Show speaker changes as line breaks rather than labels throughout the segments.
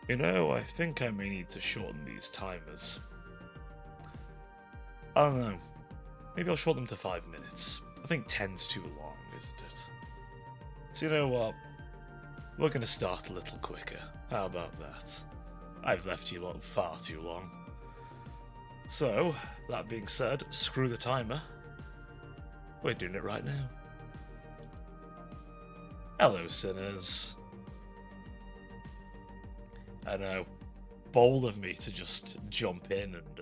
You know, I think I may need to shorten these timers. I don't know. Maybe I'll shorten them to 5 minutes. I think 10's too long, isn't it? So you know what? We're going to start a little quicker. How about that? I've left you lot far too long. So, that being said, screw the timer. We're doing it right now. Hello, sinners. I know, bold of me to just jump in and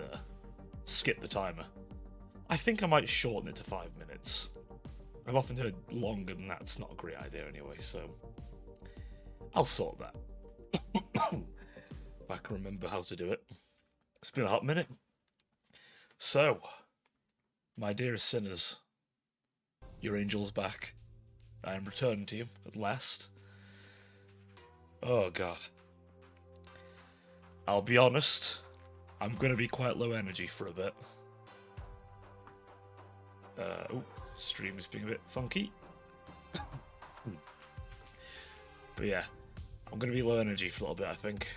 skip the timer. I think I might shorten it to 5 minutes. I've often heard longer than that's not a great idea anyway, so I'll sort that. If I can remember how to do it. It's been a hot minute. So, my dearest sinners, your angel's back. I am returning to you at last. Oh god. I'll be honest, I'm going to be quite low energy for a bit. Stream is being a bit funky. But yeah, I'm going to be low energy for a little bit, I think.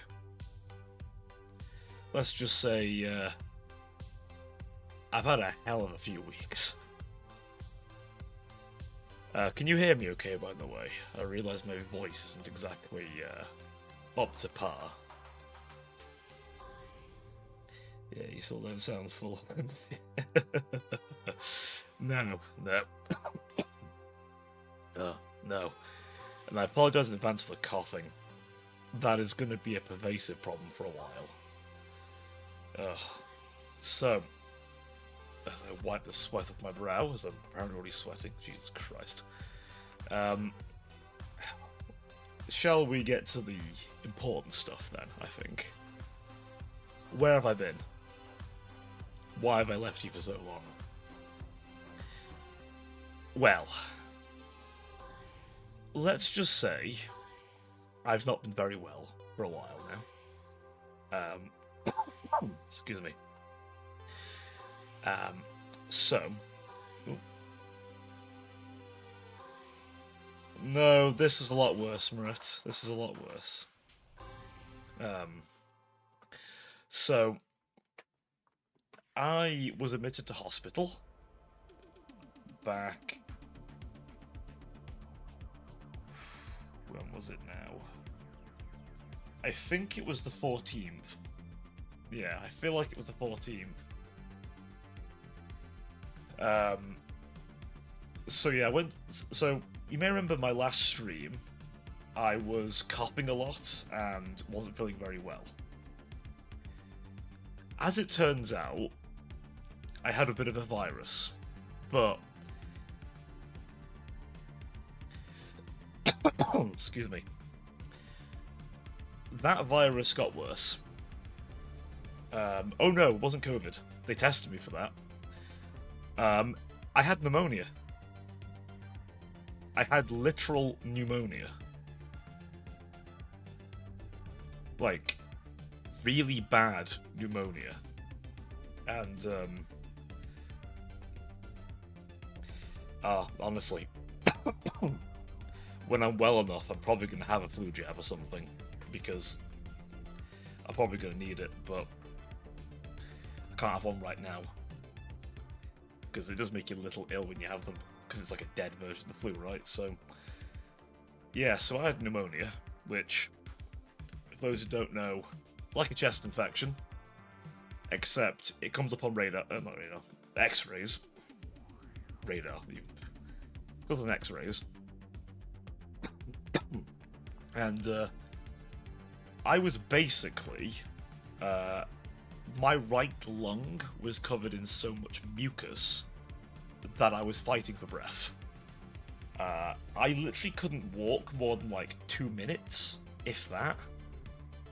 Let's just say, I've had a hell of a few weeks. Can you hear me okay, by the way? I realise my voice isn't exactly up to par. Yeah, you still don't sound full. No. Oh, no. And I apologise in advance for the coughing. That is going to be a pervasive problem for a while. So, as I wipe the sweat off my brow, as I'm apparently already sweating, Jesus Christ. Shall we get to the important stuff then, I think? Where have I been? Why have I left you for so long? Well, let's just say I've not been very well for a while now. Excuse me. No, this is a lot worse, Marit. This is a lot worse. So, I was admitted to hospital back... When was it now? I think it was the 14th. Yeah, I feel like it was the 14th. So yeah, so you may remember my last stream, I was coughing a lot and wasn't feeling very well. As it turns out, I had a bit of a virus, but excuse me. That virus got worse. Oh no, it wasn't COVID. They tested me for that. I had pneumonia. I had literal pneumonia. Like, really bad pneumonia. And, honestly, when I'm well enough, I'm probably going to have a flu jab or something, because I'm probably going to need it, but I can't have one right now. Because it does make you a little ill when you have them, because it's like a dead version of the flu, right? So, yeah, so I had pneumonia, which, for those who don't know, it's like a chest infection, except it comes up on radar, not radar, X-rays. Radar. It goes on X-rays. And, I was basically, my right lung was covered in so much mucus that I was fighting for breath. I literally couldn't walk more than like 2 minutes, if that,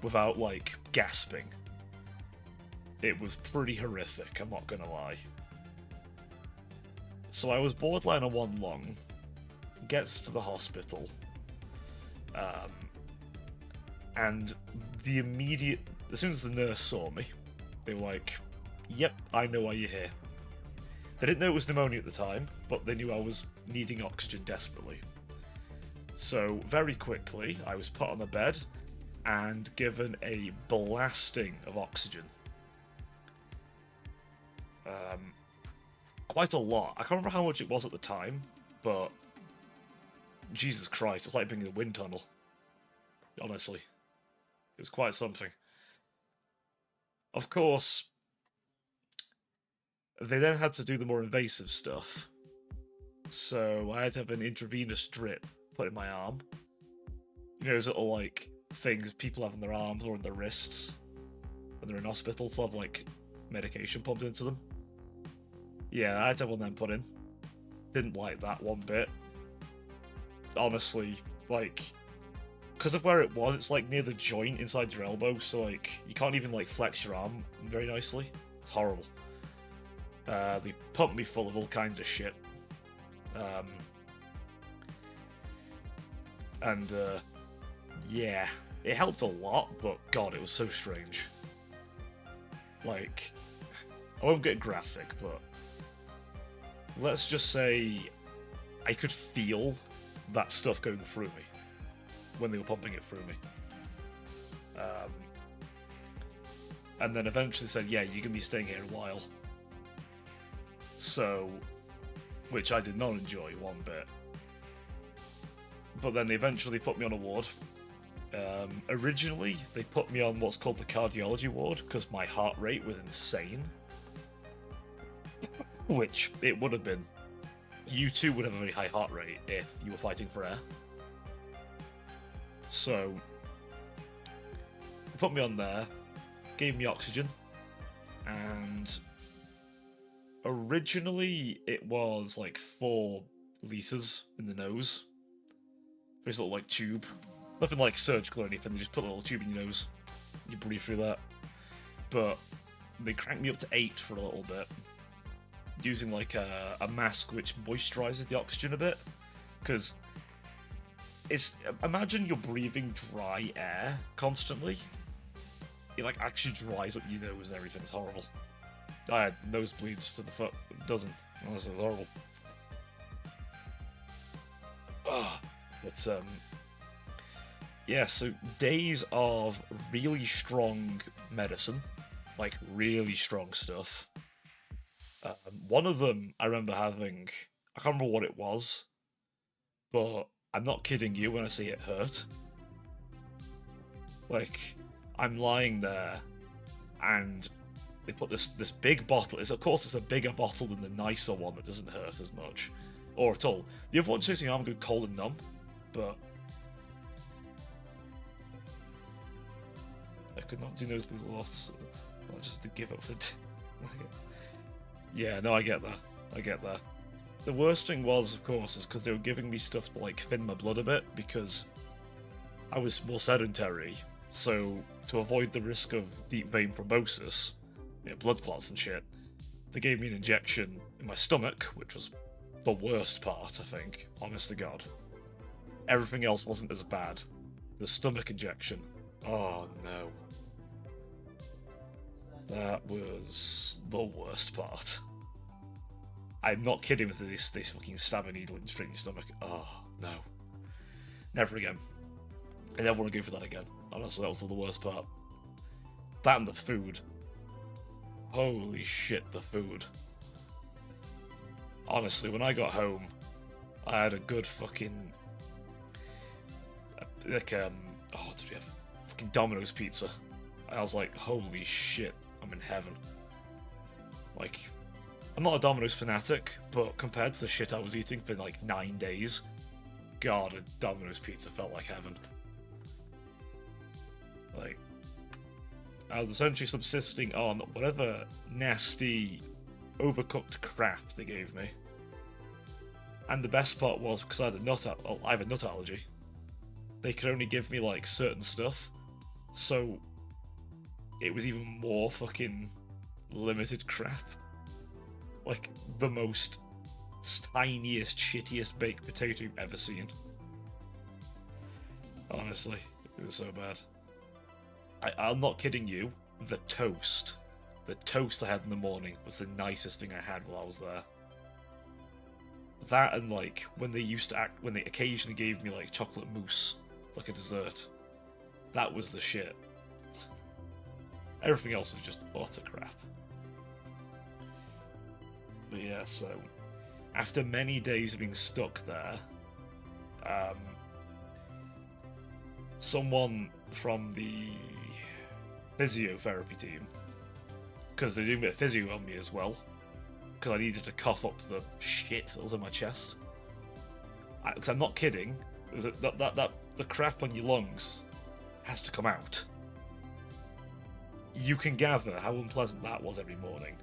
without like gasping. It was pretty horrific, I'm not gonna lie. So I was borderline on one lung, gets to the hospital, and as soon as the nurse saw me, they were like, yep, I know why you're here. They didn't know it was pneumonia at the time, but they knew I was needing oxygen desperately. So, very quickly, I was put on the bed, and given a blasting of oxygen. Quite a lot. I can't remember how much it was at the time, but Jesus Christ, it's like being in a wind tunnel. Honestly. It was quite something. Of course, they then had to do the more invasive stuff. So I had to have an intravenous drip put in my arm. You know, those little, like, things people have in their arms or in their wrists when they're in hospital to have, like, medication pumped into them. Yeah, I had to have one of them put in. Didn't like that one bit. Honestly, like, because of where it was, it's like near the joint inside your elbow, so like you can't even like flex your arm very nicely. It's horrible. They pumped me full of all kinds of shit. Yeah, it helped a lot, but God, it was so strange. Like, I won't get graphic, but let's just say I could feel that stuff going through me when they were pumping it through me. And then eventually said, yeah, you're going to be staying here a while. So, which I did not enjoy one bit. But then they eventually put me on a ward. Originally, they put me on what's called the cardiology ward because my heart rate was insane. Which it would have been. You too would have a very high heart rate if you were fighting for air. So, they put me on there, gave me oxygen, and originally it was like 4 liters in the nose. This little like tube. Nothing like surgical or anything, they just put a little tube in your nose. You breathe through that. But they cranked me up to 8 for a little bit. Using like a mask which moisturizes the oxygen a bit. Because imagine you're breathing dry air constantly. It like actually dries up your nose and everything. It's horrible. I had nosebleeds to the foot. It doesn't. Honestly, it's horrible. But yeah, so days of really strong medicine, like really strong stuff. One of them I remember having, I can't remember what it was, but I'm not kidding you when I say it hurt. Like, I'm lying there, and they put this big bottle. Of course, it's a bigger bottle than the nicer one that doesn't hurt as much, or at all. The other one's making my arm go cold and numb, but I could not do nosebleeds a lot. I just had to give up the. Yeah, no, I get that. I get that. The worst thing was, of course, is because they were giving me stuff to like thin my blood a bit because I was more sedentary. So to avoid the risk of deep vein thrombosis, you know, blood clots and shit, they gave me an injection in my stomach, which was the worst part, I think. Honest to God, everything else wasn't as bad. The stomach injection. Oh no. That was the worst part. I'm not kidding with this fucking stabbing needle in straight in your stomach. Oh, no. Never again. I never want to go for that again. Honestly, that was the worst part. That and the food. Holy shit, the food. Honestly, when I got home, I had a good fucking... like, what did we have? Fucking Domino's pizza. I was like, holy shit, I'm in heaven. Like, I'm not a Domino's fanatic, but compared to the shit I was eating for like 9 days, God, a Domino's pizza felt like heaven. Like, I was essentially subsisting on whatever nasty, overcooked crap they gave me. And the best part was, because I have a nut allergy, they could only give me like certain stuff, so it was even more fucking limited crap. Like, the most tiniest, shittiest baked potato you've ever seen. Honestly, it was so bad. I'm not kidding you, the toast I had in the morning was the nicest thing I had while I was there. That and like, when they occasionally gave me like chocolate mousse, like a dessert. That was the shit. Everything else is just utter crap. But yeah, so after many days of being stuck there, someone from the physiotherapy team, because they're doing a bit of physio on me as well, because I needed to cough up the shit that was in my chest. Because I'm not kidding, the crap on your lungs has to come out. You can gather how unpleasant that was every morning.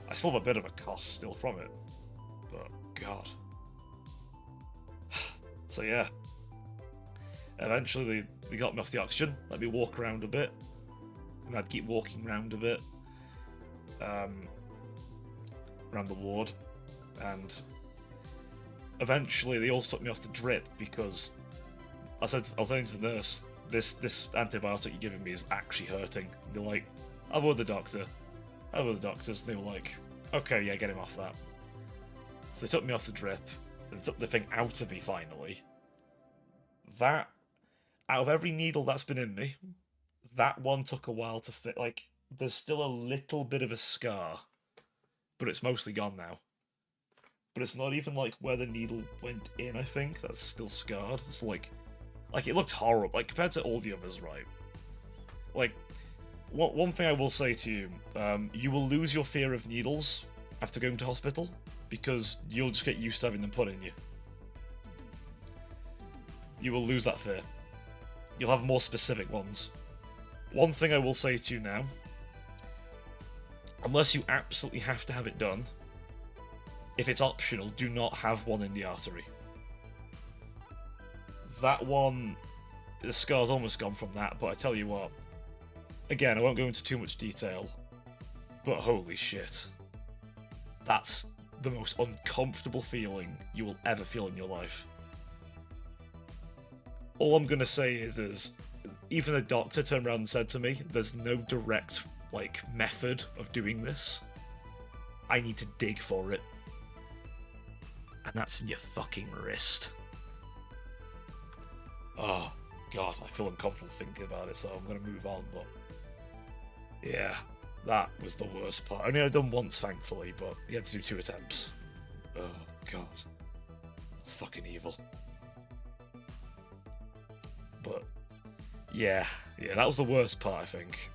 I still have a bit of a cough still from it, but God. So yeah. Eventually they got me off the oxygen, let me walk around a bit, and I'd keep walking around a bit, around the ward, and eventually they also took me off the drip because I was saying to the nurse, this antibiotic you're giving me is actually hurting. And they're like, I've ordered the doctor. I've ordered the doctors, and they were like, okay, yeah, get him off that. So they took me off the drip, and took the thing out of me finally. That, out of every needle that's been in me, that one took a while to fit. Like, there's still a little bit of a scar, but it's mostly gone now. But it's not even like where the needle went in, I think. That's still scarred. It's like it looked horrible. Like, compared to all the others, right? Like, one thing I will say to you, you will lose your fear of needles after going to hospital, because you'll just get used to having them put in you. You will lose that fear. You'll have more specific ones. One thing I will say to you now, unless you absolutely have to have it done, if it's optional, do not have one in the artery. That one, the scar's almost gone from that, but I tell you what, again, I won't go into too much detail, but holy shit. That's the most uncomfortable feeling you will ever feel in your life. All I'm gonna say is even the doctor turned around and said to me, there's no direct, method of doing this. I need to dig for it. And that's in your fucking wrist. Oh, God, I feel uncomfortable thinking about it, so I'm going to move on, but... Yeah, that was the worst part. I mean, I've done once, thankfully, but you had to do 2 attempts. Oh, God. It's fucking evil. But, yeah, that was the worst part, I think.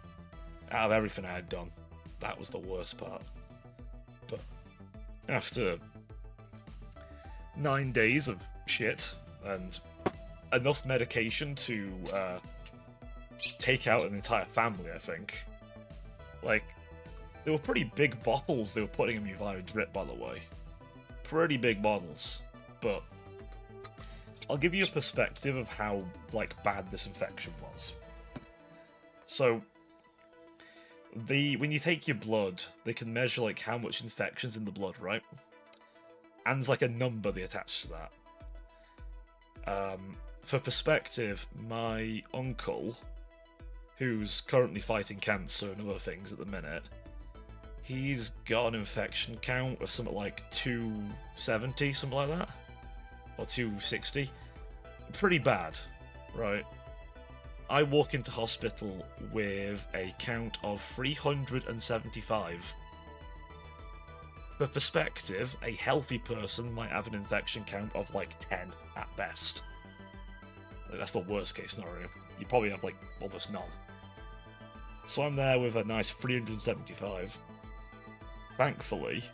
Out of everything I had done, that was the worst part. But, after 9 days of shit, and enough medication to take out an entire family, I think. They were pretty big bottles they were putting in me via drip, by the way. Pretty big bottles. But I'll give you a perspective of how, bad this infection was. So, when you take your blood, they can measure, how much infection's in the blood, right? And there's, a number they attach to that. For perspective, my uncle, who's currently fighting cancer and other things at the minute, he's got an infection count of something like 270, something like that. Or 260. Pretty bad, right? I walk into hospital with a count of 375. For perspective, a healthy person might have an infection count of 10 at best. That's the worst case scenario. You probably have almost none. So I'm there with a nice 375. Thankfully,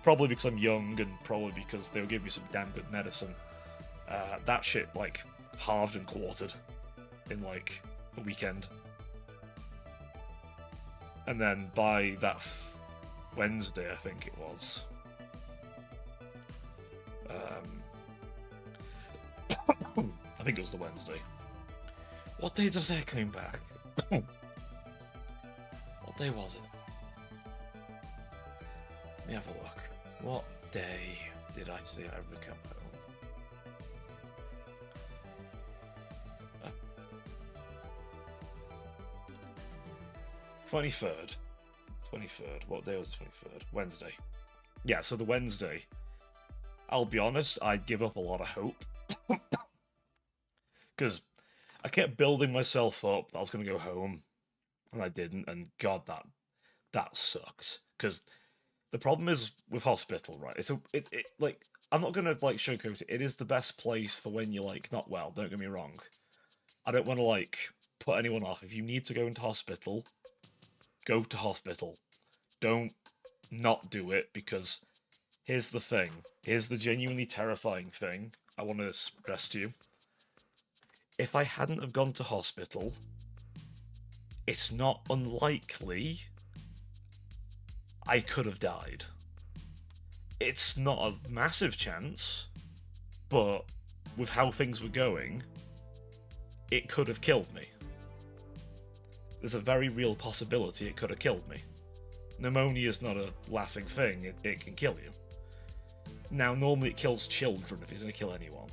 probably because I'm young and probably because they'll give me some damn good medicine, that shit halved and quartered in a weekend. And then by that Wednesday, I think it was, I think it was the Wednesday. What day does it coming back? What day was it? Let me have a look. What day did I say I would come home? 23rd. 23rd. What day was the 23rd? Wednesday. Yeah, so the Wednesday. I'll be honest, I'd give up a lot of hope. Because I kept building myself up that I was going to go home, and I didn't, and God, that sucks. Because the problem is with hospital, right? It like I'm not gonna like sugarcoat it. It is the best place for when you're like not well. Don't get me wrong. I don't want to like put anyone off. If you need to go into hospital, go to hospital. Don't not do it because here's the thing. Here's the genuinely terrifying thing I want to stress to you. If I hadn't have gone to hospital, it's not unlikely I could have died. It's not a massive chance, but with how things were going, it could have killed me. There's a very real possibility it could have killed me. Pneumonia is not a laughing thing, it can kill you. Now, normally it kills children if it's going to kill anyone.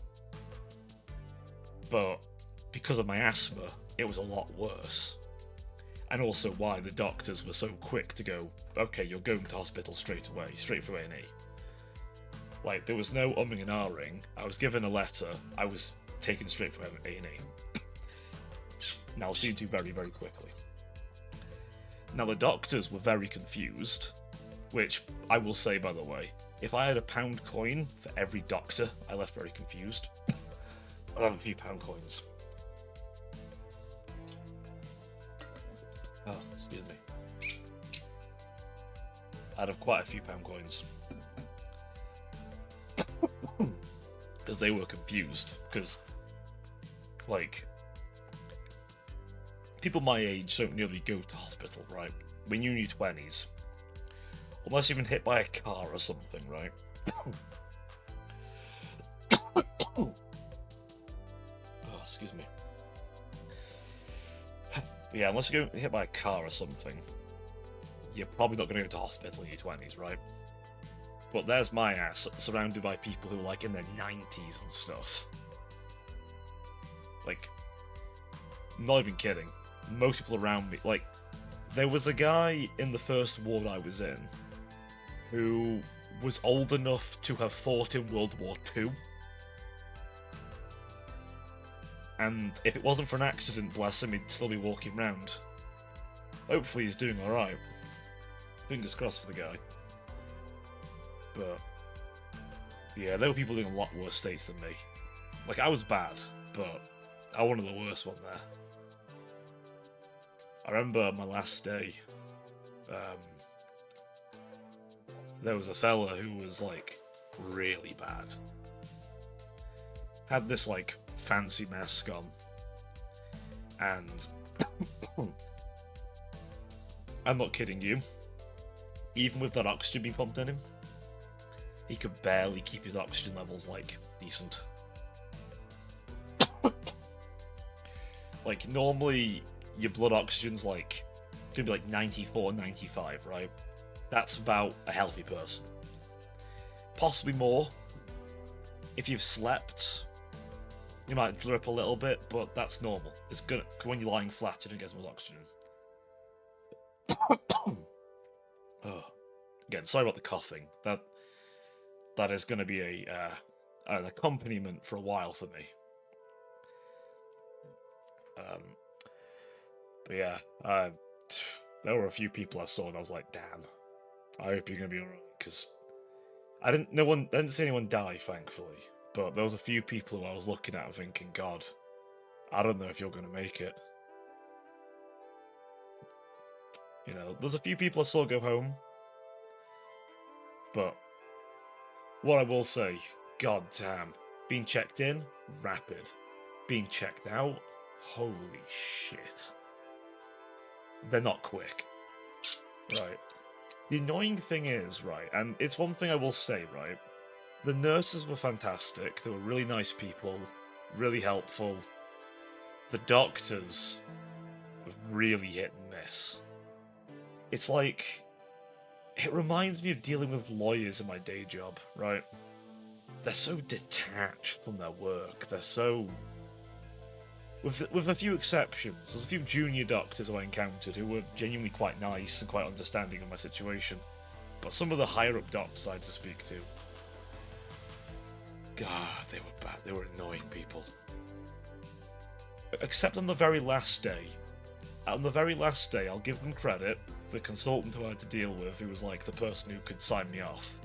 But because of my asthma, it was a lot worse. And also why the doctors were so quick to go, okay, you're going to hospital straight away, straight through A&E. Like, there was no umming and ahhing. I was given a letter, I was taken straight from A&E. Now, seen to very, very quickly. Now, the doctors were very confused, which I will say, by the way, if I had a £1 coin for every doctor I left very confused, I'd have a few £1 coins. Oh, excuse me. I'd have quite a few £1 coins. Because they were confused. Because, like, people my age don't nearly go to hospital, right? When you're in your 20s. Unless you've been hit by a car or something, right? Oh, excuse me. But yeah, unless you get hit by a car or something, you're probably not going to go to hospital in your 20s, right? But there's my ass, surrounded by people who are like in their 90s and stuff. Like, not even kidding. Most people around me, like, there was a guy in the first ward I was in who was old enough to have fought in World War II. And if it wasn't for an accident, bless him, he'd still be walking around. Hopefully he's doing alright. Fingers crossed for the guy. But, yeah, there were people in a lot worse states than me. Like, I was bad, but I was one of the worst one there. I remember my last day, there was a fella who was, like, really bad. Had this, like, fancy mask on. And I'm not kidding you. Even with that oxygen being pumped in him, he could barely keep his oxygen levels, like, decent. Like, normally, your blood oxygen's, like, gonna be, like, 94, 95, right? That's about a healthy person. Possibly more. If you've slept, you might drip a little bit, but that's normal. It's gonna, when you're lying flat, you don't get as much oxygen. Oh. Again, sorry about the coughing. That is going to be an accompaniment for a while for me. But yeah, there were a few people I saw and I was like, damn, I hope you're going to be alright, because I didn't see anyone die, thankfully, but there was a few people who I was looking at and thinking, God, I don't know if you're going to make it. You know, there's a few people I saw go home, but what I will say, god damn, being checked in, rapid. Being checked out, holy shit. They're not quick. Right. The annoying thing is, right, and it's one thing I will say, right, the nurses were fantastic, they were really nice people, really helpful. The doctors have really hit and miss. It's like, it reminds me of dealing with lawyers in my day job, right? They're so detached from their work, they're so... With a few exceptions, there's a few junior doctors who I encountered who were genuinely quite nice and quite understanding of my situation. But some of the higher-up doctors I had to speak to... God, they were bad, they were annoying people. except on the very last day. On the very last day, I'll give them credit. The consultant who I had to deal with, who was like the person who could sign me off,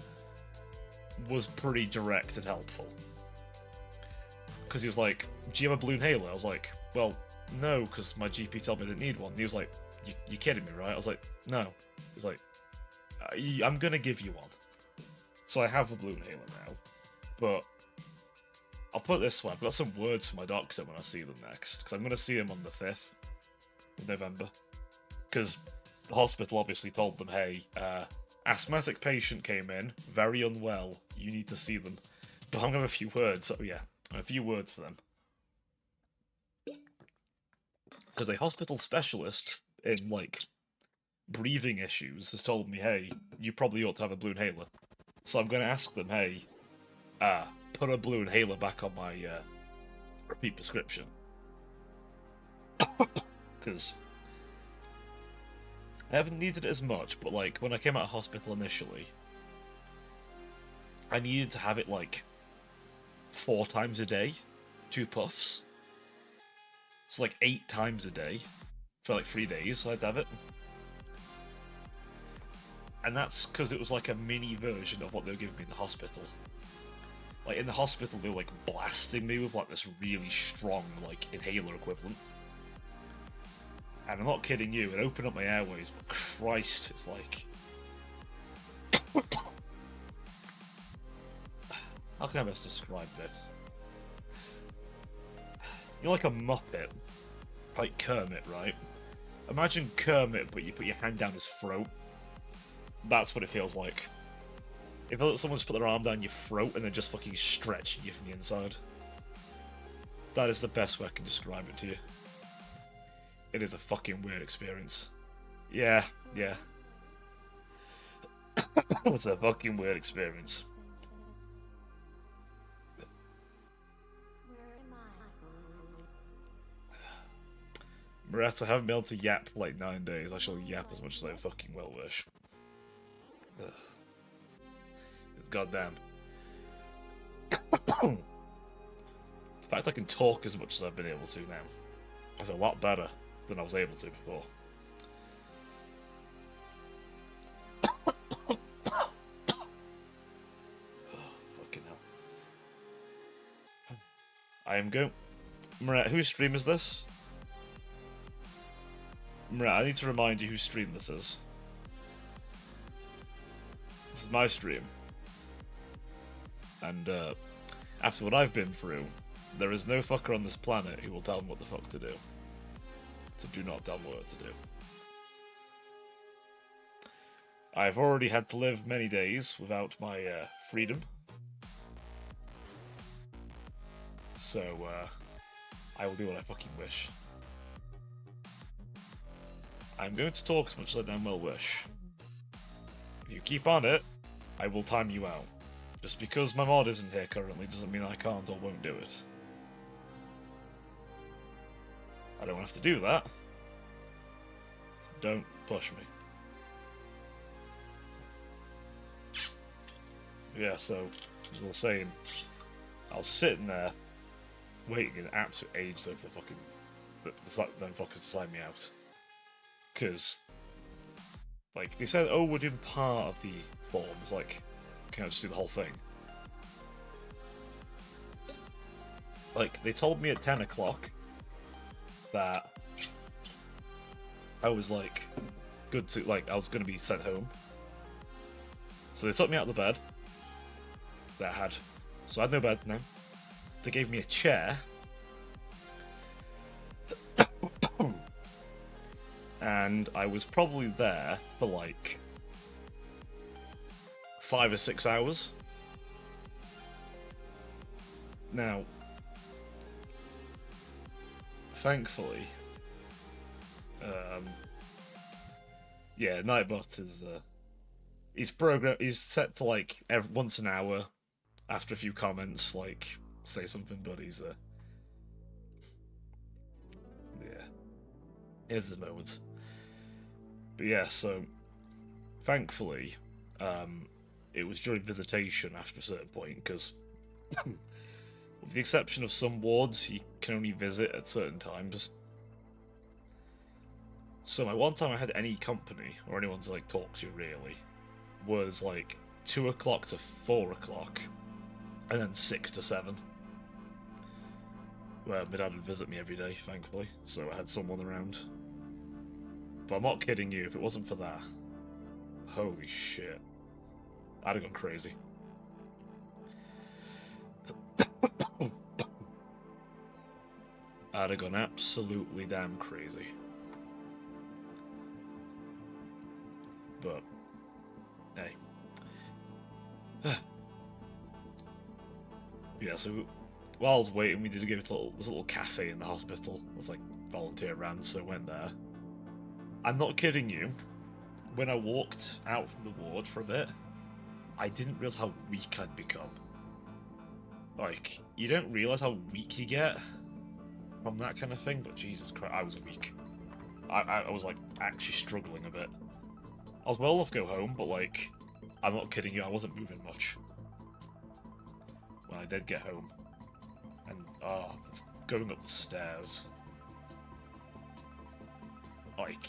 was pretty direct and helpful. Because he was like, "Do you have a blue inhaler?" I was like, "Well, no, because my GP told me I didn't need one." And he was like, "You kidding me, right?" I was like, "No." He's like, "I'm gonna give you one." So I have a blue inhaler now, but I'll put it this way: I've got some words for my doctor when I see them next, because I'm gonna see him on the 5th of November. Because the hospital obviously told them, "Hey, asthmatic patient came in, very unwell. You need to see them." But I'm gonna have a few words. So yeah, a few words for them. Because a hospital specialist in like breathing issues has told me, "Hey, you probably ought to have a blue inhaler." So I'm going to ask them, "Hey, put a blue inhaler back on my repeat prescription." Because I haven't needed it as much, but like when I came out of hospital initially, I needed to have it like 4 times a day, 2 puffs. So like 8 times a day for like 3 days, so I'd have it. And that's because it was like a mini version of what they were giving me in the hospital. Like in the hospital, they were like blasting me with like this really strong like inhaler equivalent. And I'm not kidding you, it opened up my airways, but Christ, it's like... How can I best describe this? You're like a Muppet. Like Kermit, right? Imagine Kermit, but you put your hand down his throat. That's what it feels like. If someone just put their arm down your throat and then just fucking stretching you from the inside. That is the best way I can describe it to you. It is a fucking weird experience. Yeah. It's a fucking weird experience. Murat, I haven't been able to yap for like 9 days. I shall yap as much as I fucking well wish. It's goddamn. The fact I can talk as much as I've been able to now is a lot better than I was able to before. Fucking hell. I am going... Murat, whose stream is this? Murat, I need to remind you whose stream this is. This is my stream. And, after what I've been through, there is no fucker on this planet who will tell me what the fuck to do. So do not tell me what to do. I've already had to live many days without my freedom. So, I will do what I fucking wish. I'm going to talk as much as I damn well wish. If you keep on it, I will time you out. Just because my mod isn't here currently doesn't mean I can't or won't do it. I don't have to do that. So don't push me. Yeah, so, as I was saying, I was sitting there, waiting an absolute age for the fucking... them fuckers to sign me out. Because, like, they said, "Oh, we're doing part of the form." It's like, can I just do the whole thing? Like, they told me at 10 o'clock that I was, like, good to, like, I was going to be sent home. So they took me out of the bed that I had. So I had no bed now. They gave me a chair. And I was probably there for like 5 or 6 hours. Now, thankfully, yeah, Nightbot is he's set to like once an hour after a few comments, like say something, but he's yeah, here's the moment. But yeah, so thankfully, it was during visitation after a certain point, because With the exception of some wards, you can only visit at certain times. So my one time I had any company, or anyone to like talk to really, was like 2 o'clock to 4 o'clock, and then 6 to 7. Where my dad would visit me every day, thankfully, so I had someone around. But I'm not kidding you, if it wasn't for that, holy shit, I'd have gone crazy. I'd have gone absolutely damn crazy. But, hey. Yeah, so while I was waiting, we did give it this little cafe in the hospital. It was like volunteer ran, so I went there. I'm not kidding you. When I walked out from the ward for a bit, I didn't realise how weak I'd become. Like, you don't realise how weak you get from that kind of thing, but Jesus Christ, I was weak. I was, like, actually struggling a bit. I was well enough to go home, but, like, I'm not kidding you, I wasn't moving much when I did get home. And, going up the stairs. Like,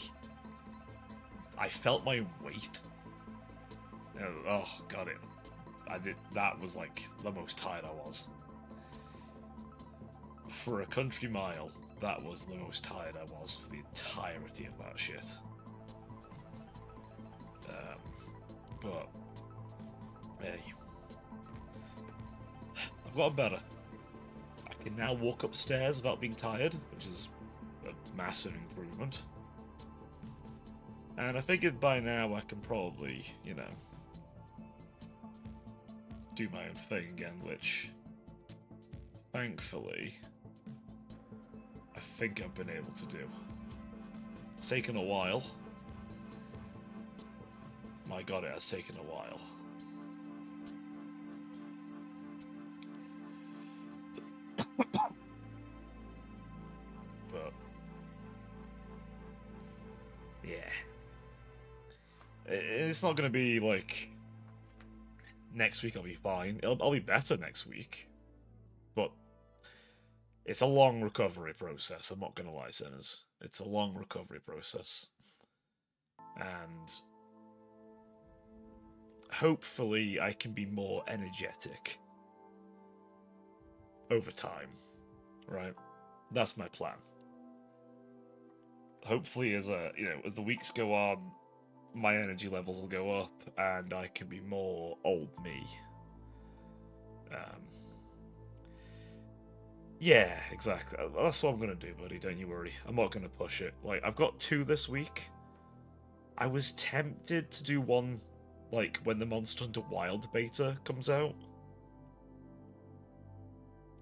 I felt my weight. Oh, God, that was, like, the most tired I was. For a country mile, that was the most tired I was for the entirety of that shit. But, hey. I've gotten better. I can now walk upstairs without being tired, which is a massive improvement. And I figured by now I can probably, you know, do my own thing again, which, thankfully, I think I've been able to do. It's taken a while. My God, it has taken a while. But, yeah. It's not going to be like next week I'll be fine. I'll be better next week. But it's a long recovery process, I'm not going to lie, sinners. It's a long recovery process. And hopefully I can be more energetic over time, right? That's my plan. Hopefully as the weeks go on, my energy levels will go up and I can be more old me. Yeah, exactly. That's what I'm gonna do, buddy, don't you worry. I'm not gonna push it. Like, I've got 2 this week. I was tempted to do one, like, when the Monster Hunter Wild beta comes out.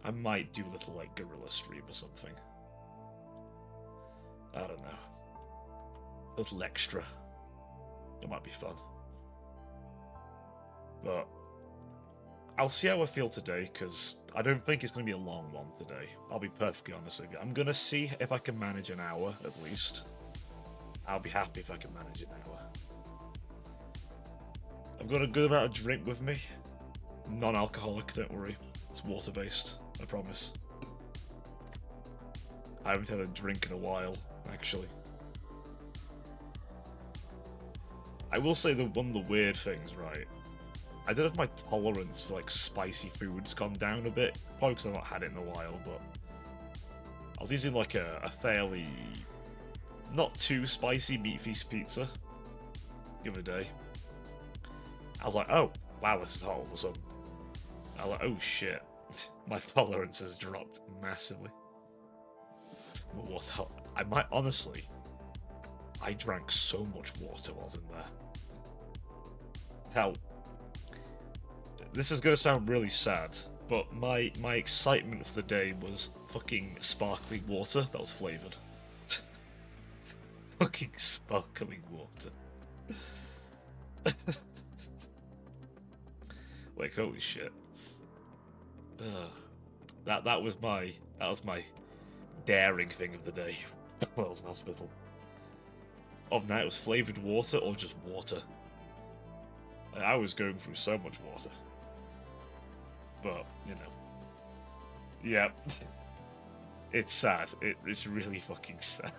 I might do a little, like, guerrilla stream or something. I don't know. A little extra. It might be fun. But I'll see how I feel today, because I don't think it's going to be a long one today. I'll be perfectly honest with you. I'm going to see if I can manage an hour, at least. I'll be happy if I can manage an hour. I've got a good amount of drink with me. Non-alcoholic, don't worry. It's water-based, I promise. I haven't had a drink in a while, actually. I will say that one of the weird things, right? I don't know if my tolerance for, like, spicy food's gone down a bit. Probably because I've not had it in a while, but I was using, like, a fairly not too spicy Meat Feast pizza the other day. I was like, oh, wow, this is hot all of a sudden. I was like, oh shit, my tolerance has dropped massively. What's hot? I might, honestly, I drank so much water while I was in there. Hell, this is going to sound really sad, but my excitement for the day was fucking sparkling water that was flavoured. Fucking sparkling water. Like, holy shit. That was my daring thing of the day while I was in hospital. Of that, it was flavoured water or just water. I was going through so much water. But, you know. Yeah. It's sad. It's really fucking sad.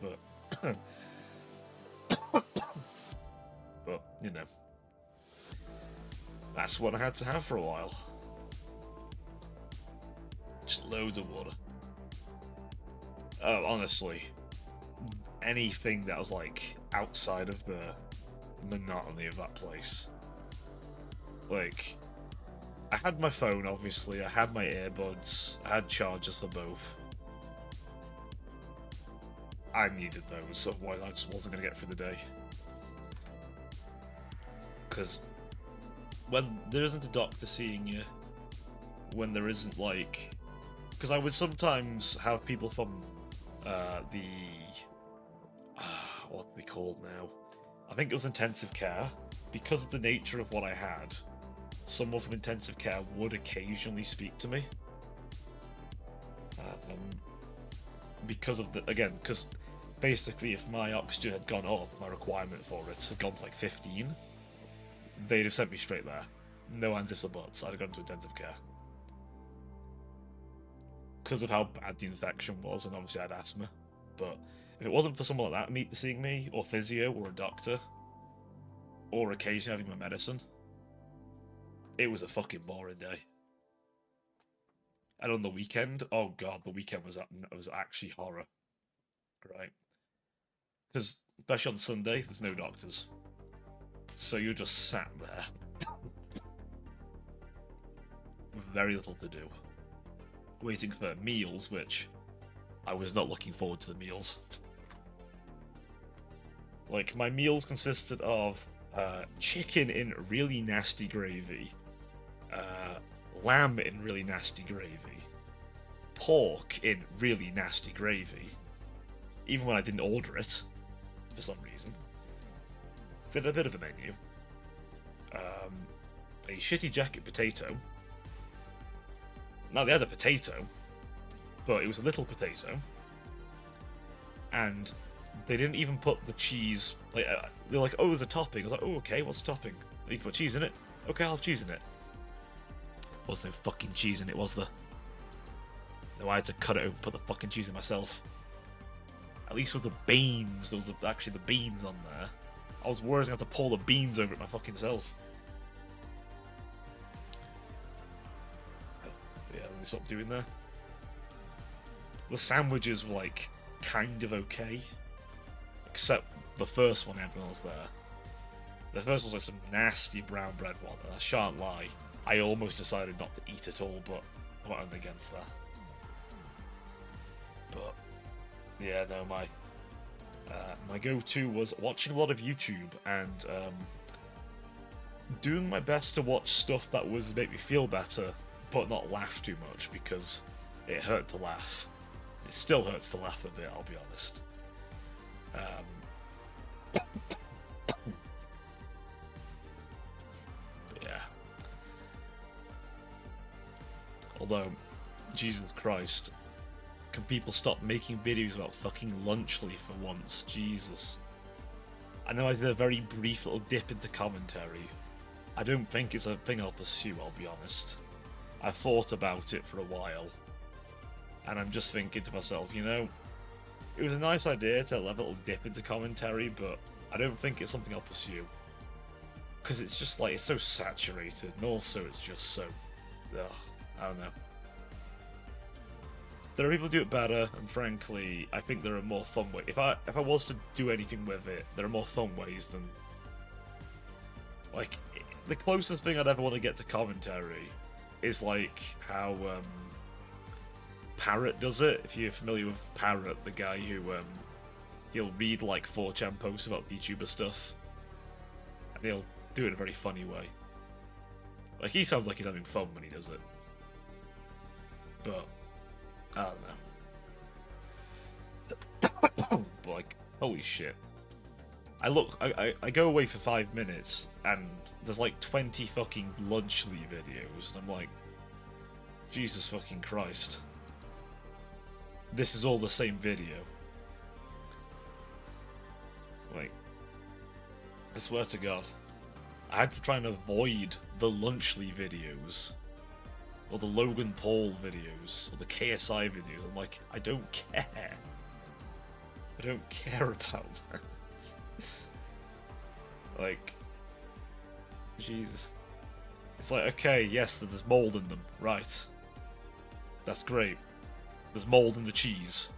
But, but, you know, that's what I had to have for a while. Just loads of water. Honestly, anything that was like outside of the monotony of that place. Like, I had my phone, obviously, I had my earbuds, I had chargers for both. I needed those, otherwise I just wasn't going to get through the day. Because when there isn't a doctor seeing you, when there isn't like... Because I would sometimes have people from the... what are they called now? I think it was intensive care. Because of the nature of what I had, someone from intensive care would occasionally speak to me. Because of the... Again, because basically if my oxygen had gone up, my requirement for it had gone to like 15, they'd have sent me straight there. No ands, ifs, or buts. I'd have gone to intensive care. Because of how bad the infection was, and obviously I had asthma. But if it wasn't for someone like that seeing me, or physio, or a doctor, or occasionally having my medicine, it was a fucking boring day. And on the weekend, oh god, the weekend was actually horror. Right? Because, especially on Sunday, there's no doctors. So you're just sat there. With very little to do. Waiting for meals, which I was not looking forward to the meals. Like, my meals consisted of chicken in really nasty gravy, lamb in really nasty gravy, pork in really nasty gravy, even when I didn't order it, for some reason. Did a bit of a menu. A shitty jacket potato. Now, they had a potato, but it was a little potato, and they didn't even put the cheese, like, they're like, oh, there's a topping. I was like, oh, okay, what's the topping? You can put cheese in it? Okay, I'll have cheese in it. Wasn't no fucking cheese in it, was there? No, I had to cut it out and put the fucking cheese in myself. At least with the beans, there was actually the beans on there. I was worried I had to pour the beans over it my fucking self. Yeah, let me stop doing that. The sandwiches were, like, kind of okay. Except the first one everyone was there. The first one was like some nasty brown bread one, and I shan't lie, I almost decided not to eat at all, but I went against that. But, yeah, no, my go-to was watching a lot of YouTube and doing my best to watch stuff that was make me feel better, but not laugh too much, because it hurt to laugh. It still hurts to laugh a bit, I'll be honest. But yeah. Although, Jesus Christ, can people stop making videos about fucking Lunchly for once? Jesus. I know I did a very brief little dip into commentary. I don't think it's a thing I'll pursue, I'll be honest. I've thought about it for a while. And I'm just thinking to myself, you know, it was a nice idea to have a little dip into commentary, but I don't think it's something I'll pursue. Because it's just like, it's so saturated, and also it's just so... Ugh, I don't know. There are people who do it better, and frankly, I think there are more fun ways. If I was to do anything with it, there are more fun ways than... Like, the closest thing I'd ever want to get to commentary is like how Parrot does it. If you're familiar with Parrot, the guy who he'll read like 4chan posts about VTuber stuff, and he'll do it in a very funny way. Like, he sounds like he's having fun when he does it, but I don't know. But like, holy shit. I go away for 5 minutes, and there's like 20 fucking Lunchly videos, and I'm like, Jesus fucking Christ. This is all the same video. Like, I swear to God. I had to try and avoid the Lunchly videos or the Logan Paul videos, or the KSI videos. I'm like, I don't care. I don't care about that. Like, Jesus. It's like, okay, yes, there's mold in them, right. That's great. There's mold in the cheese.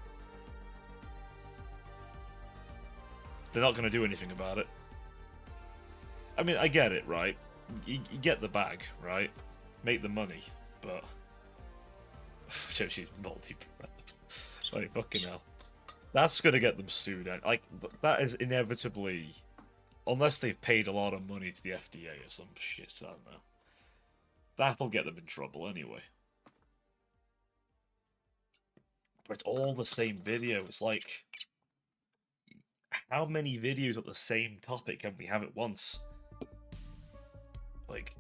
They're not going to do anything about it. I mean, I get it, right? You get the bag, right? Make the money, but... she's multi. Like, fucking hell. That's going to get them sued. Like, that is inevitably... Unless they've paid a lot of money to the FDA or some shit, I don't know. That'll get them in trouble anyway. But it's all the same video. It's like... How many videos on the same topic can we have at once? Like...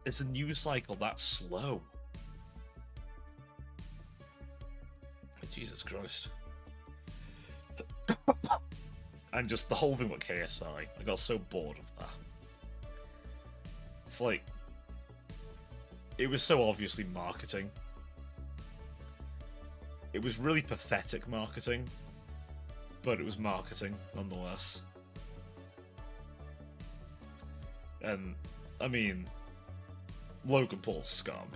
Is the news cycle that slow? Jesus Christ. And just the whole thing with KSI, I got so bored of that. It's like... It was so obviously marketing. It was really pathetic marketing, but it was marketing nonetheless. And, I mean, Logan Paul's scum.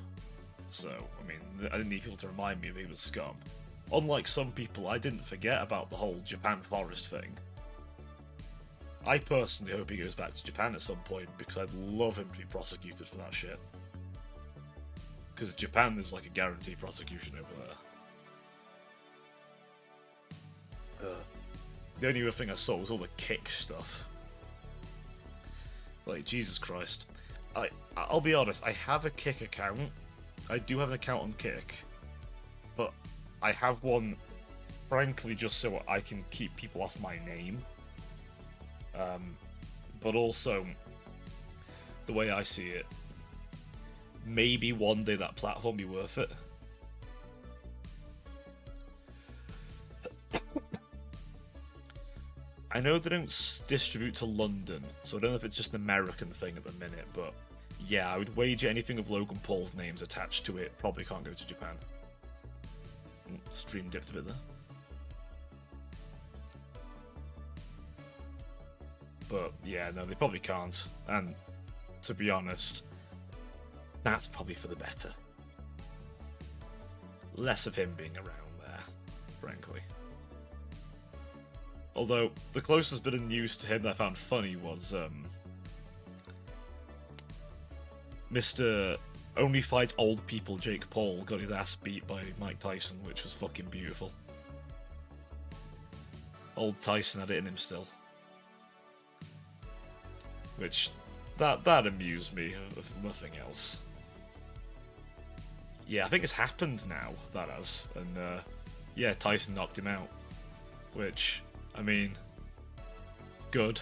So, I mean, I didn't need people to remind me if he was scum. Unlike some people, I didn't forget about the whole Japan forest thing. I personally hope he goes back to Japan at some point, because I'd love him to be prosecuted for that shit. Because Japan is like a guaranteed prosecution over there. The only other thing I saw was all the Kick stuff. Like, Jesus Christ. I'll be honest, I have a Kick account. I do have an account on Kick. But I have one, frankly, just so I can keep people off my name. But also, the way I see it, maybe one day that platform be worth it. I know they don't distribute to London, so I don't know if it's just an American thing at the minute, but yeah, I would wager anything with Logan Paul's names attached to it probably can't go to Japan. Stream dipped a bit there. But yeah, no, they probably can't. And to be honest, that's probably for the better. Less of him being around there, frankly. Although, the closest bit of news to him that I found funny was, Mr. Only Fights Old People Jake Paul got his ass beat by Mike Tyson, which was fucking beautiful. Old Tyson had it in him still. Which, that amused me, if nothing else. Yeah, I think it's happened now, that has. And, yeah, Tyson knocked him out. Which, I mean, good.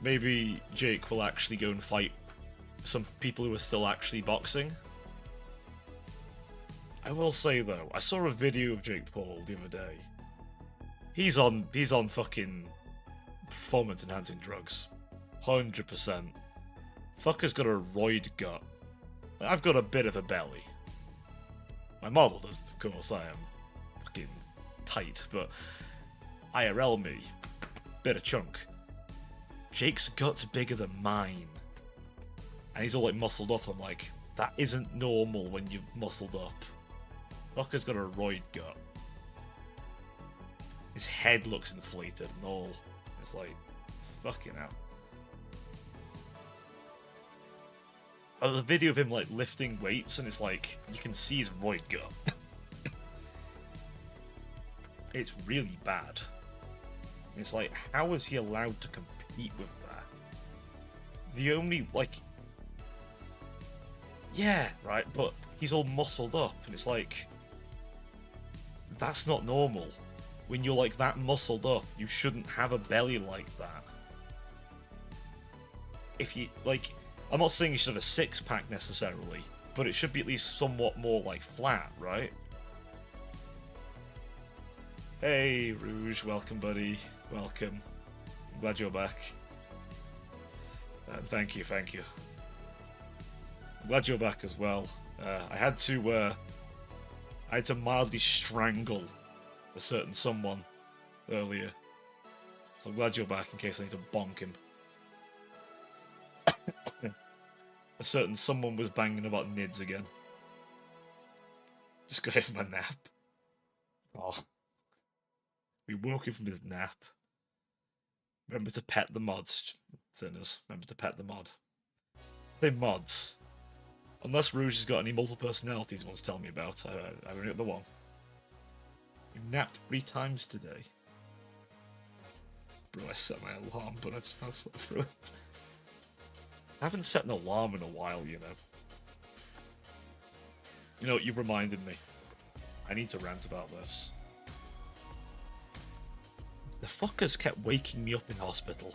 Maybe Jake will actually go and fight some people who are still actually boxing. I will say though, I saw a video of Jake Paul the other day. He's on fucking performance enhancing drugs. 100%. Fucker's got a roid gut. I've got a bit of a belly. My model does, of course. I am fucking tight, but IRL me, bit of chunk. Jake's gut's bigger than mine. And he's all like muscled up. I'm like, that isn't normal when you've muscled up. Fucker's got a roid gut. His head looks inflated and all. It's like, fucking hell. There's a video of him like lifting weights and it's like, you can see his roid gut. It's really bad. It's like, how is he allowed to compete with that? The only, like... Yeah, right, but he's all muscled up, and it's like... That's not normal. When you're like that muscled up, you shouldn't have a belly like that. If you, like... I'm not saying you should have a six-pack necessarily, but it should be at least somewhat more, like, flat, right? Hey, Rouge, welcome, buddy. Welcome. I'm glad you're back. Thank you, thank you. glad you're back as well. I had to mildly strangle a certain someone earlier, so I'm glad you're back in case I need to bonk him. A certain someone was banging about nids again. Just got him from a nap. Oh. We woke him from his nap. Remember to pet the mods, sinners. Remember to pet the mod. Say mods. Unless Rouge has got any multiple personalities he wants to tell me about, I only got the one. You napped 3 times today. Bro, I set my alarm, but I just can't slip through it. I haven't set an alarm in a while, you know. You know what, you've reminded me. I need to rant about this. The fuckers kept waking me up in hospital.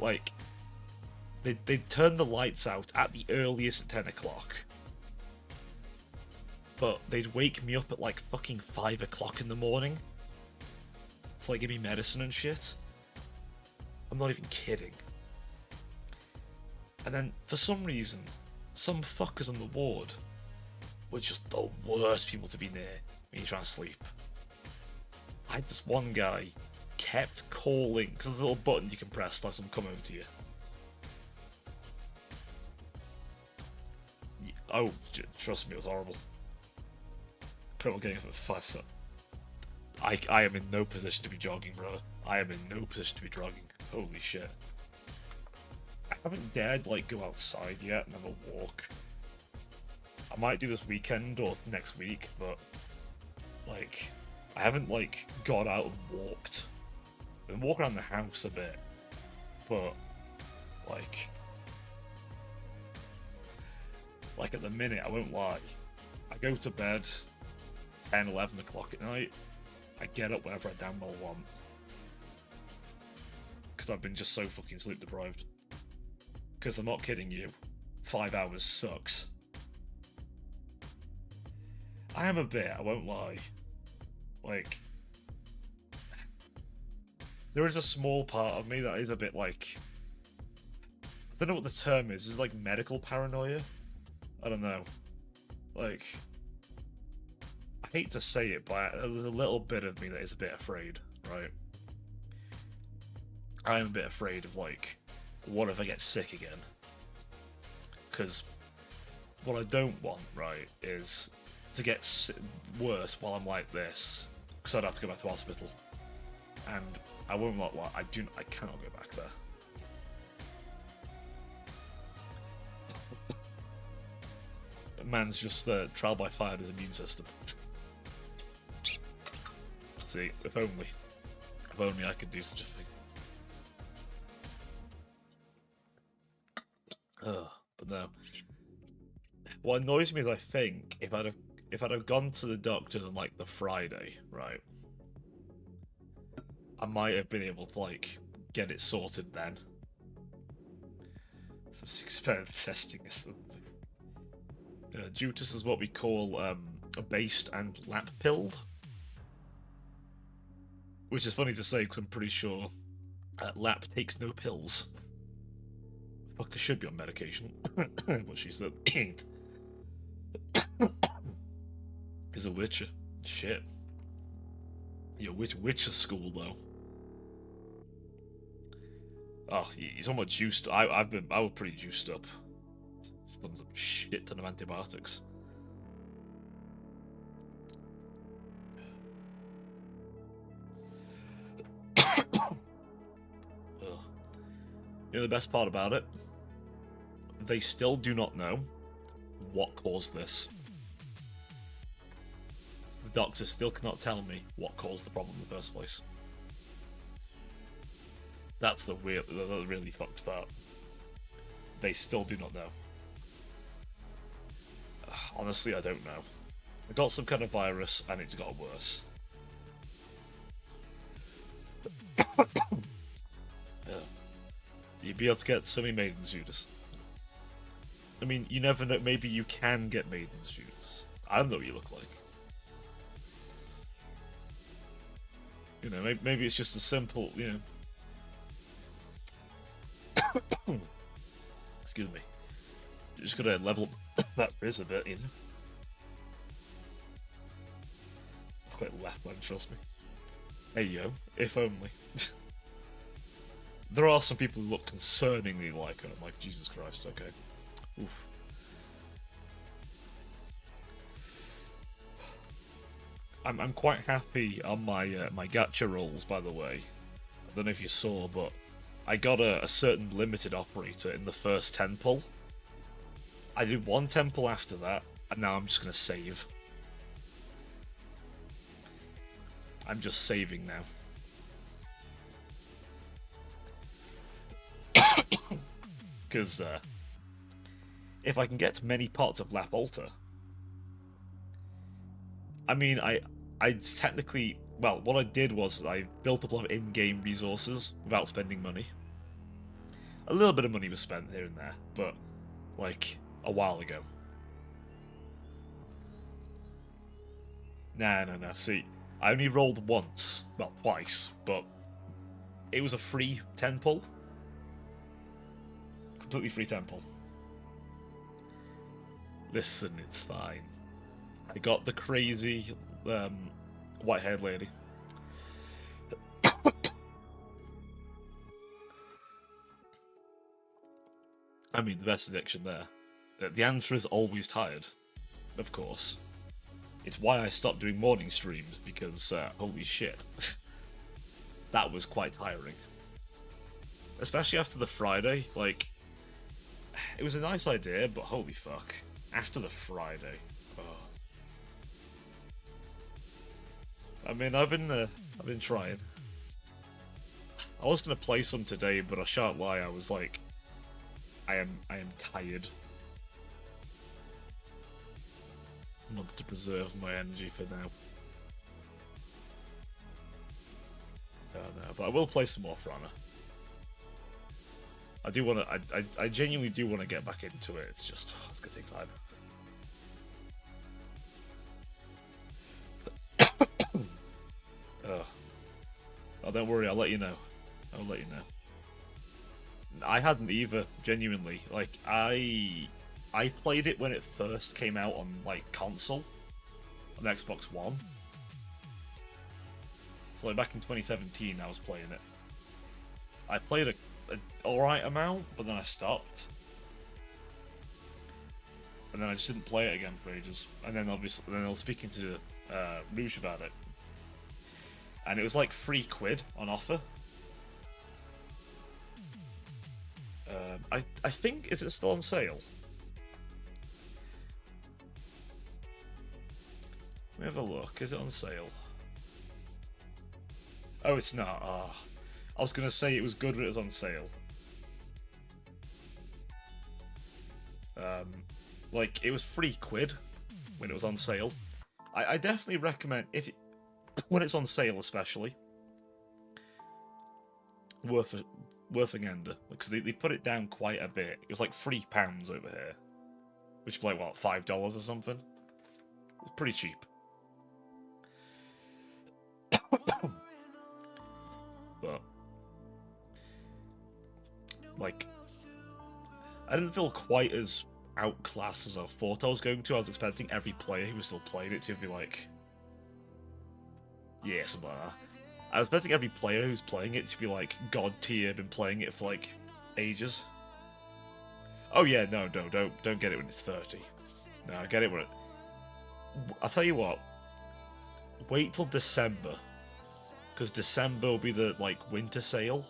Like, they'd turn the lights out at the earliest at 10 o'clock. But they'd wake me up at like fucking 5 o'clock in the morning. To like give me medicine and shit. I'm not even kidding. And then, for some reason, some fuckers on the ward were just the worst people to be near when you're trying to sleep. I had this one guy kept calling, because there's a little button you can press to let someone come over to you. Oh, trust me, it was horrible. Currently getting up at 5, so I am in no position to be jogging, brother. I am in no position to be jogging. Holy shit. I haven't dared, like, go outside yet and have a walk. I might do this weekend or next week, but, like, I haven't, like, got out and walked. I've been walking around the house a bit, but, like, at the minute, I won't lie, I go to bed 10, 11 o'clock at night, I get up whenever I damn well want. Because I've been just so fucking sleep deprived. Because I'm not kidding you, 5 hours sucks. I am a bit, I won't lie. Like, there is a small part of me that is a bit like, I don't know what the term is. It's like medical paranoia. I don't know. Like, I hate to say it, but there's a little bit of me that is a bit afraid, right? I am a bit afraid of, like, what if I get sick again? Because what I don't want, right, is to get worse while I'm like this, because I'd have to go back to hospital, and I won't lie, I cannot go back there. Man's just trial by fire his immune system. See, if only I could do such a thing. But no. What annoys me is I think if I'd have gone to the doctors on like the Friday, right, I might have been able to like get it sorted then. Some experiment testing or something. Jutus is what we call a based and lap pilled, which is funny to say because I'm pretty sure lap takes no pills. Fucker should be on medication. What she said ain't. Is a Witcher. Shit. Yeah, which Witcher school though? Oh, he's almost juiced. I was pretty juiced up. Done some shit ton of antibiotics. You know the best part about it? They still do not know what caused this. The doctor still cannot tell me what caused the problem in the first place. That's the really fucked part. They still do not know. Honestly, I don't know. I got some kind of virus and it's got worse. You'd be able to get so many maidens, Judas. I mean, you never know. Maybe you can get maidens, Judas. I don't know what you look like. You know, maybe it's just a simple, you know. Excuse me. Just gotta level up that Riz a bit, you know? Quite left man, trust me. Hey yo, if only. There are some people who look concerningly like her. I'm like, Jesus Christ, okay. Oof. I'm quite happy on my my gacha rolls, by the way. I don't know if you saw, but I got a certain limited operator in the first 10 pull. I did one 10 pull after that, and now I'm just gonna save. I'm just saving now. Because if I can get many parts of Lap Alter, I mean, I technically, well, what I did was I built up a lot of in-game resources without spending money. A little bit of money was spent here and there, but like a while ago. No. See, I only rolled once, well, twice, but it was a free 10 pull. Completely free 10 pull. Listen, it's fine. I got the crazy white-haired lady. I mean, the best addiction there. The answer is always tired, of course. It's why I stopped doing morning streams, because, holy shit. That was quite tiring. Especially after the Friday, like, it was a nice idea, but holy fuck. After the Friday. Oh. I mean, I've been trying. I was gonna play some today, but I shan't lie, I was like, I am tired. I want to preserve my energy for now. No, but I will play some more For Honor. I do want to. I genuinely do want to get back into it. It's just it's gonna take time. Oh, don't worry. I'll let you know. I'll let you know. I hadn't either. Genuinely, like I played it when it first came out on like console, on Xbox One. So like back in 2017, I was playing it. I played an alright amount, but then I stopped. And then I just didn't play it again for ages. And then obviously, then I was speaking to Rouge about it. And it was like £3 on offer. I think, is it still on sale? Let me have a look. Is it on sale? Oh, it's not. Ah. I was going to say it was good when it was on sale. Like, it was £3 when it was on sale. I definitely recommend, when it's on sale especially, worth a gander. Because they put it down quite a bit. It was like £3 over here. Which is like, what, $5 or something? It's pretty cheap. But like, I didn't feel quite as outclassed as I thought I was going to. I was expecting every player who was still playing it to be like, yeah, something like that. I was expecting every player who's playing it to be like god tier, been playing it for like ages. Oh yeah, no, don't get it when it's 30. No, I get it when it. I'll tell you what. Wait till December, because December will be the like winter sale.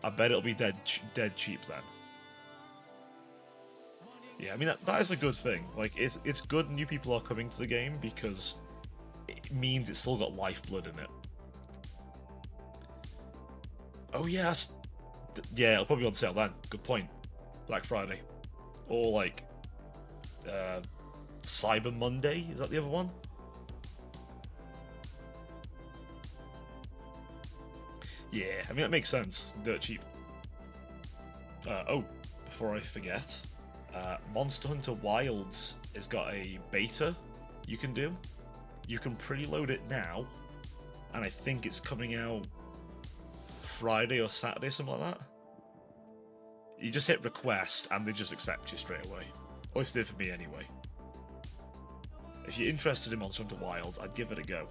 I bet it'll be dead cheap then. Yeah, I mean that is a good thing. Like it's good new people are coming to the game because it means it's still got lifeblood in it. Oh yeah, yeah, it'll probably be on sale then. Good point. Black Friday, or like Cyber Monday. Is that the other one? Yeah, I mean that makes sense. Dirt cheap. Oh, before I forget, Monster Hunter Wilds has got a beta you can do. You can preload it now, and I think it's coming out Friday or Saturday, something like that. You just hit request and they just accept you straight away. At least they did for me anyway. If you're interested in Monster Hunter Wilds, I'd give it a go.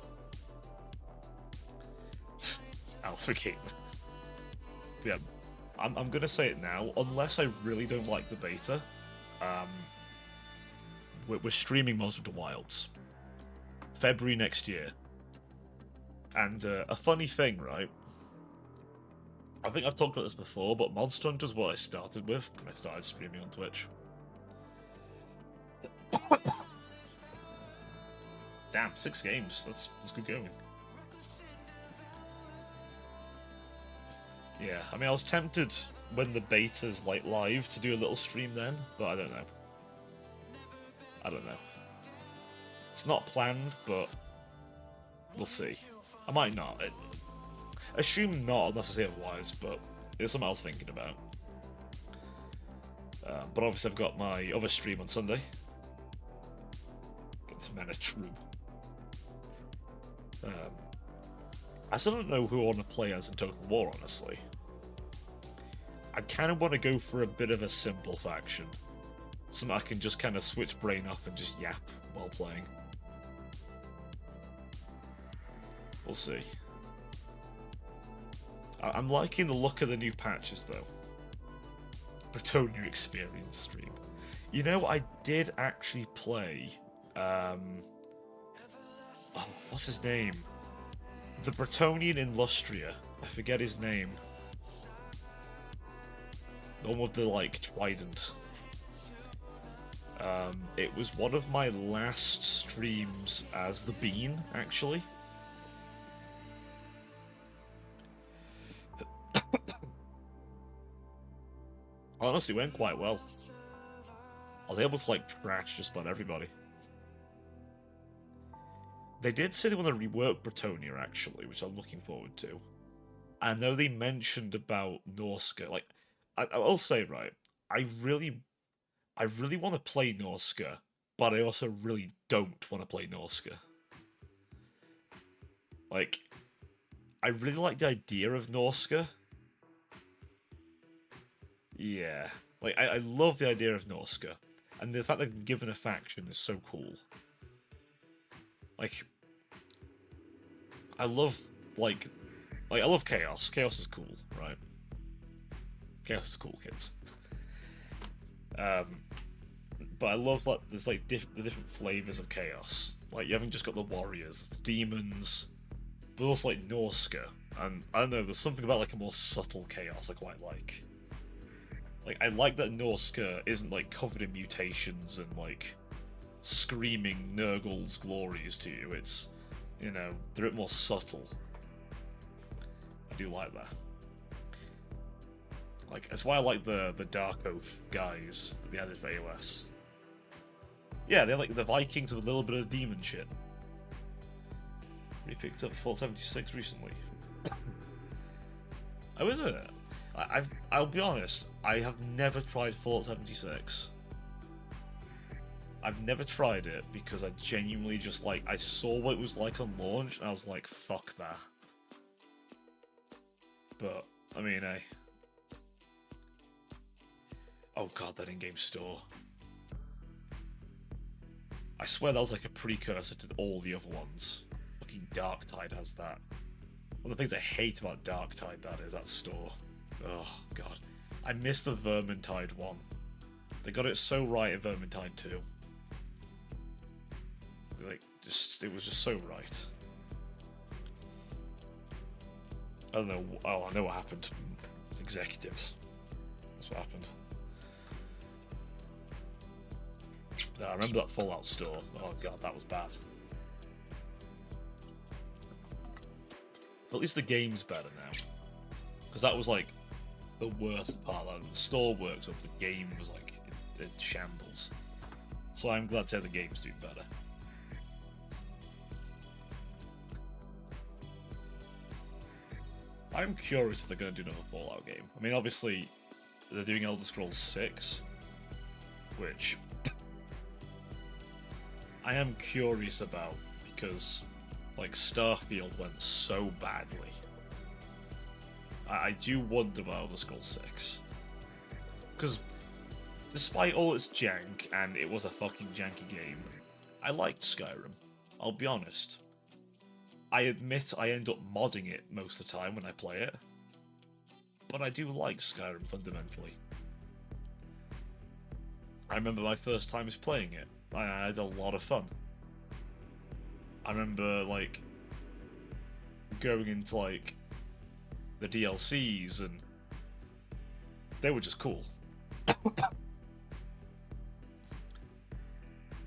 Alpha game. Yeah, I'm gonna say it now. Unless I really don't like the beta, we're streaming Monster Hunter Wilds. February next year. And a funny thing, right? I think I've talked about this before, but Monster Hunter is what I started with when I started streaming on Twitch. Damn, 6 games. That's good going. Yeah, I mean, I was tempted when the beta's like live to do a little stream then, but I don't know. I don't know. It's not planned, but we'll see. I might not. Assume not unless I say otherwise, but it's something I was thinking about. But obviously I've got my other stream on Sunday. Get this man a true. I still don't know who I want to play as in Total War, honestly. I kind of want to go for a bit of a simple faction. Something I can just kind of switch brain off and just yap while playing. We'll see. I'm liking the look of the new patches, though. Bretonia Experience stream. You know, I did actually play... oh, what's his name? The Bretonian in Lustria. I forget his name. The one with the, like, trident. It was one of my last streams as the Bean, actually. Honestly, it went quite well. I was able to, like, trash just about everybody. They did say they want to rework Bretonia, actually, which I'm looking forward to. I know they mentioned about Norska. Like, I will say, right, I really want to play Norska, but I also really don't want to play Norska. Like, I really like the idea of Norska. Yeah. Like, I love the idea of Norska. And the fact that they've given a faction is so cool. Like, I love, I love Chaos. Chaos is cool, right? Chaos is cool, kids. But I love, like, there's, like, the different flavors of Chaos. Like, you haven't just got the warriors, the demons, but also, like, Norska. And, I don't know, there's something about, like, a more subtle Chaos I quite like. Like, I like that Norska isn't, like, covered in mutations and, like, screaming Nurgle's glories to you. It's, you know, they're a bit more subtle. I do like that. Like, that's why I like the Dark Oath guys that they added for AOS. Yeah, they're like the Vikings with a little bit of demon shit. We picked up Fallout 76 recently. Oh, is it? I'll be honest, I have never tried Fallout 76. I've never tried it because I genuinely just, like, I saw what it was like on launch and I was like, fuck that. But, I mean, oh god, that in-game store. I swear that was like a precursor to all the other ones. Fucking Darktide has that. One of the things I hate about Darktide, that is that store. Oh god. I missed the Vermintide one. They got it so right in Vermintide 2. Like, it was just so right. I don't know. Oh, I know what happened. Executives. That's what happened. I remember that Fallout store. Oh god, that was bad. But at least the game's better now. Because that was like the worst part. Like, the store worked, but the game was like in shambles. So I'm glad to hear the game's doing better. I'm curious if they're going to do another Fallout game. I mean, obviously, they're doing Elder Scrolls 6, which I am curious about because, like, Starfield went so badly. I do wonder about Elder Scrolls 6. Because despite all its jank, and it was a fucking janky game, I liked Skyrim. I'll be honest. I admit I end up modding it most of the time when I play it, but I do like Skyrim fundamentally. I remember my first times playing it. I had a lot of fun. I remember, like, going into, like, the DLCs, and they were just cool.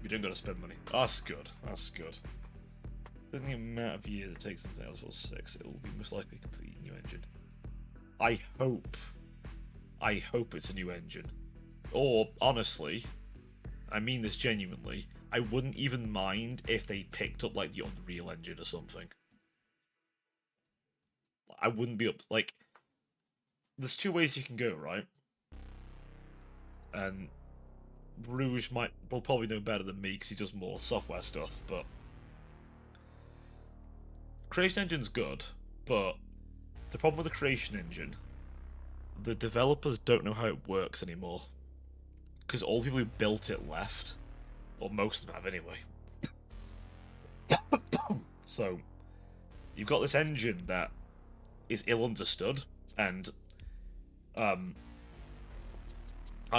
We don't gotta spend money. That's good. That's good. Given the amount of years it takes something else for 6, it will be most likely a completely new engine. I hope it's a new engine. Or, honestly, I mean this genuinely, I wouldn't even mind if they picked up, like, the Unreal Engine or something. I wouldn't be up, like, there's two ways you can go, right? And Rouge will probably know better than me because he does more software stuff, but Creation Engine's good, but the problem with the Creation Engine, the developers don't know how it works anymore. Because all the people who built it left. Or most of them have anyway. So, you've got this engine that is ill understood, and I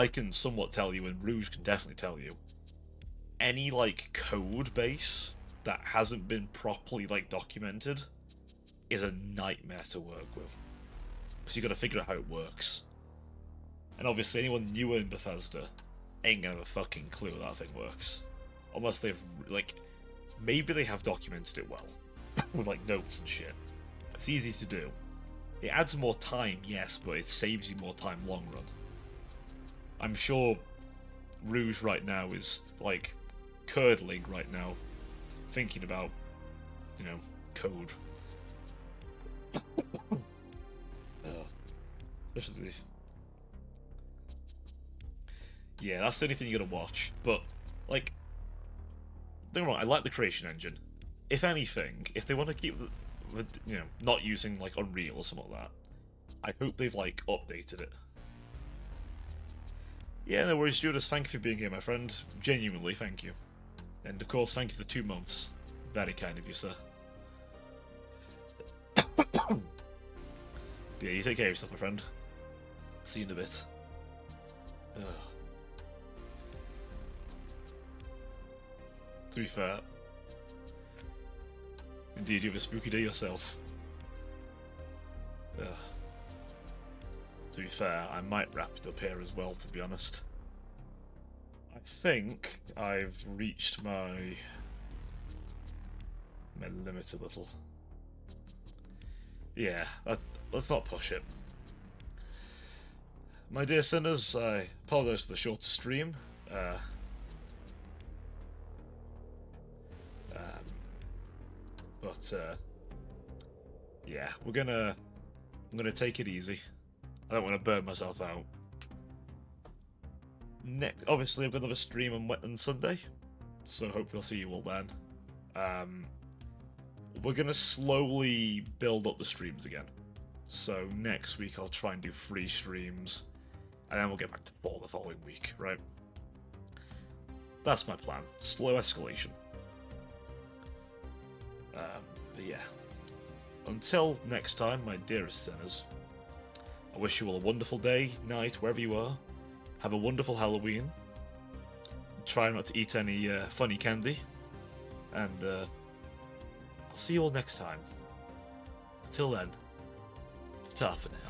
can somewhat tell you, and Rouge can definitely tell you, any, like, code base that hasn't been properly, like, documented is a nightmare to work with. Because you've got to figure out how it works. And obviously anyone newer in Bethesda ain't gonna have a fucking clue how that thing works. Unless they've, like, maybe they have documented it well. With, like, notes and shit. It's easy to do. It adds more time, yes, but it saves you more time long run. I'm sure Rouge right now is, like, curdling right now, thinking about, you know, code. Especially, yeah, that's the only thing you gotta watch. But, like, don't get me wrong, I like the Creation Engine. If anything, if they want to keep the, you know, not using, like, Unreal or something like that, I hope they've, like, updated it. Yeah, no worries, Judas. Thank you for being here, my friend. Genuinely, thank you. And of course, thank you for the 2 months. Very kind of you, sir. Yeah, you take care of yourself, my friend. See you in a bit. Ugh. To be fair, indeed, you have a spooky day yourself. Ugh. To be fair, I might wrap it up here as well, to be honest. I think I've reached my limit a little. Yeah, let's not push it. My dear sinners, I apologise for the shorter stream. Yeah, I'm gonna take it easy. I don't want to burn myself out. Obviously, I've got another stream on Sunday, so hopefully I'll see you all then. We're gonna slowly build up the streams again. So next week I'll try and do 3 streams, and then we'll get back to 4 the following week, right? That's my plan. Slow escalation. But yeah. Until next time, my dearest sinners, I wish you all a wonderful day, night, wherever you are. Have a wonderful Halloween. Try not to eat any funny candy. And I'll see you all next time. Until then, ta for now.